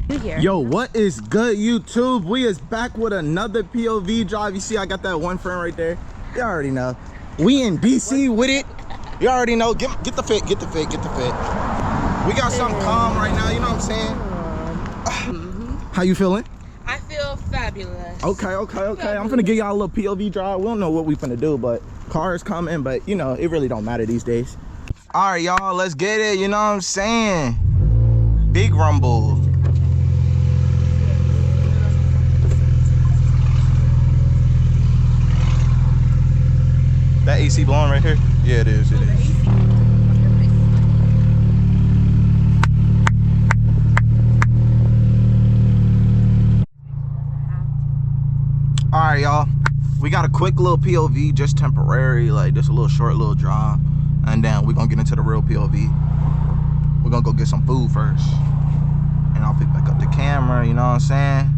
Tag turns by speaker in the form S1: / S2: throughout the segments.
S1: We here.
S2: Yo, what is good, YouTube? We is back with another POV drive. You see, I got that one friend right there. You already know. We in DC with it. You already know. Get the fit. Get the fit. Get the fit. We got something calm right now. You know what I'm saying? How you feeling?
S1: I feel fabulous.
S2: Okay. I'm finna give y'all a little POV drive. We don't know what we finna do, but cars coming. But you know, it really don't matter these days. All right, y'all. Let's get it. You know what I'm saying? Big rumble. That AC blowing right here? Yeah, it is. It is. All right, y'all. We got a quick little POV, just temporary, like just a little short little drive, and then we're gonna get into the real POV. We're gonna go get some food first, and I'll pick back up the camera. You know what I'm saying?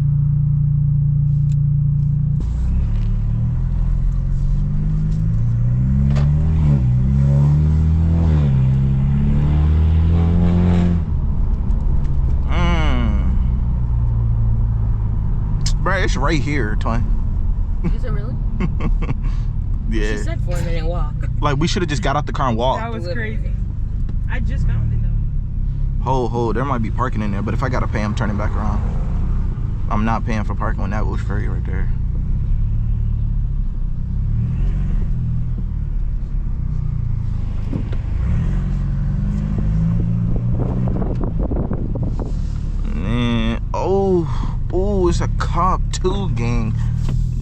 S2: It's right here, twin.
S1: Is it really?
S2: Yeah.
S1: She said 4-minute walk.
S2: Like, we should have just got out the car and walked.
S3: That was crazy. I just found it though.
S2: Hold, there might be parking in there, but if I gotta pay, I'm turning back around. I'm not paying for parking on that Bush Ferry right there. Man, oh, it's a cop too, gang.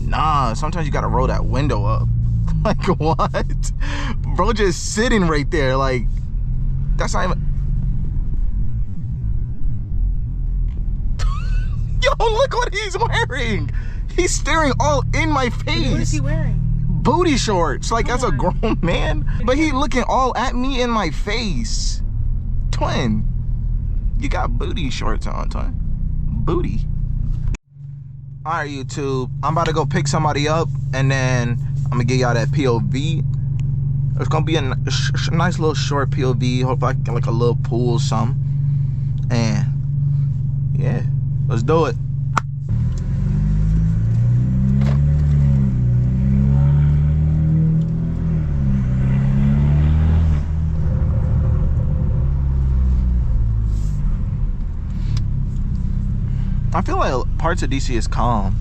S2: Nah, sometimes you gotta roll that window up. Like, what? Bro just sitting right there, like, that's not even... Yo, look what he's wearing. He's staring all in my face.
S3: What is he wearing?
S2: Booty shorts, like, as a grown man. But he looking all at me in my face. Twin, you got booty shorts on, twin. Booty. All right, YouTube, I'm about to go pick somebody up, and then I'm gonna give y'all that POV. It's gonna be a nice little short POV. Hope I get like a little pool or something. And yeah, let's do it. I feel like parts of DC is calm.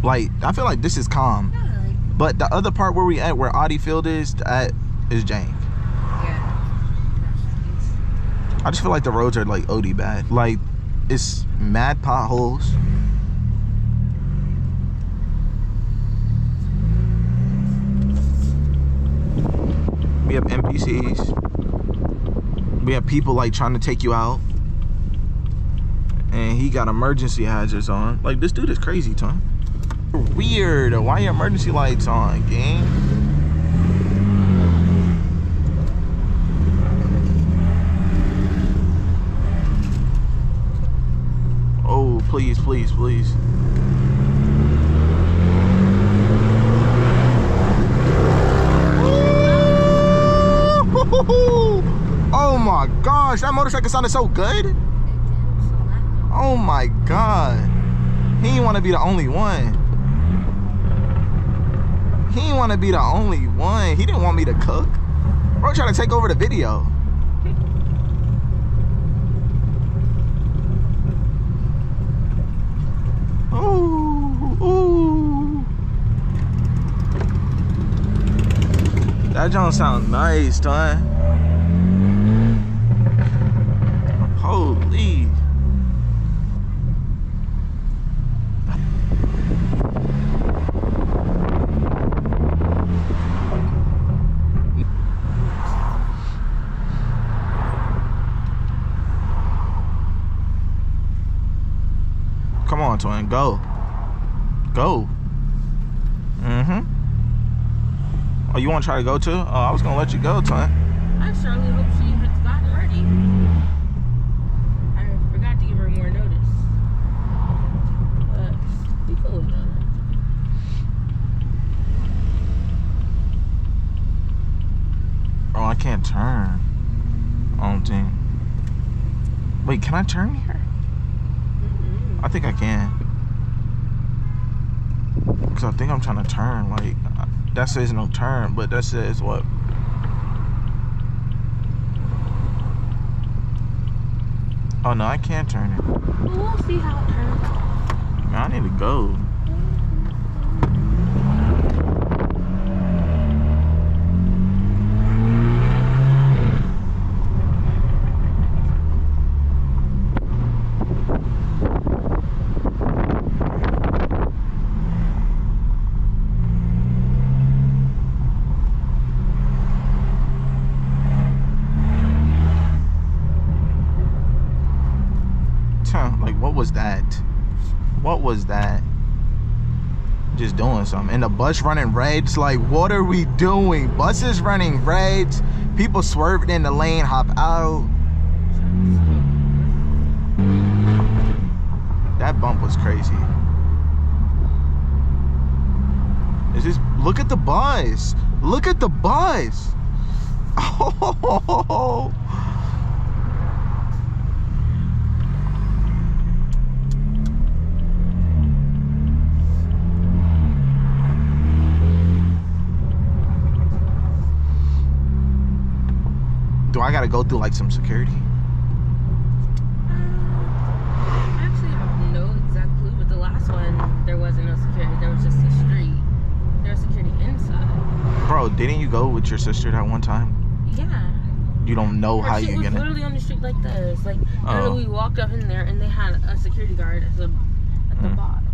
S2: Like, I feel like this is calm.
S1: Not really.
S2: But the other part where we at, where Audi Field is, that is jank.
S1: Yeah.
S2: I just feel like the roads are like OD bad. Like, it's mad potholes. We have NPCs. We have people like trying to take you out. And he got emergency hazards on. Like, this dude is crazy, Tom. Weird. Why your emergency lights on, gang? Oh, please. Oh my gosh, that motorcycle sounded so good. Oh my God. He didn't want to be the only one. He didn't want to be the only one. He didn't want me to cook. Bro trying to take over the video. Ooh. That don't sound nice, son. Holy. Come on, twin, go. Oh, you want to try to go too? Oh, I was gonna let you go, twin.
S1: I surely hope she has gotten ready. I forgot to give her more notice. But we cool with that.
S2: Oh, I can't turn. I don't think. Wait, can I turn here? I think I can. Cause I think I'm trying to turn. Like that says no turn, but that says what? Oh no, I can't turn it.
S1: We'll see how it turns out.
S2: Man, I need to go. Like, what was that? What was that? Just doing something. And the bus running reds. Like, what are we doing? Buses running reds. People swerving in the lane, hop out. That bump was crazy. Is this? Look at the bus. Look at the bus. Oh. Do I gotta go through like some security?
S1: I actually have no exact clue, but the last one, there wasn't no security. There was just a street. There was security inside.
S2: Bro, didn't you go with your sister that one time?
S1: Yeah.
S2: You don't know how you're
S1: gonna.
S2: gonna.
S1: Literally on the street like this. Like, we walked up in there and they had a security guard at the bottom.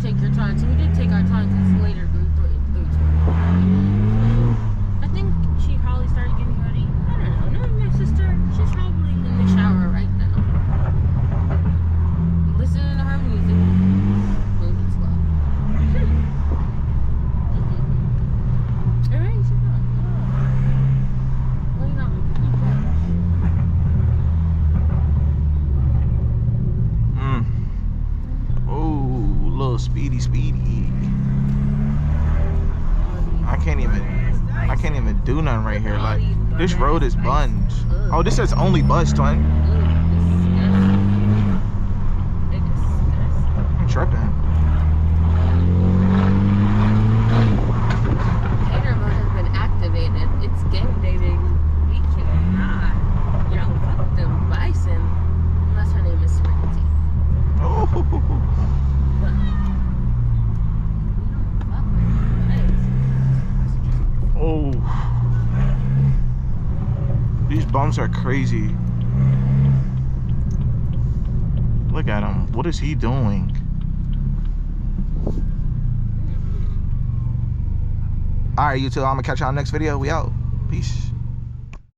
S1: Take your time. So we did take our time because later we I think she probably started getting ready. I don't know. Knowing my sister, she's probably in the shower right now. Listening to her music. Moving slow. Alright, she's not. Well, you know,
S2: speedy. I can't even do nothing right here. Like, this road is buns. Oh, this says only bus, twin. I'm tripping.
S1: Hater mode has been activated. It's gang dating. We cannot, fuck them bison unless her name is Serenity.
S2: Oh. Oh, these bumps are crazy. Look at him. What is he doing? All right, YouTube, I'm gonna catch y'all next video. We out. Peace.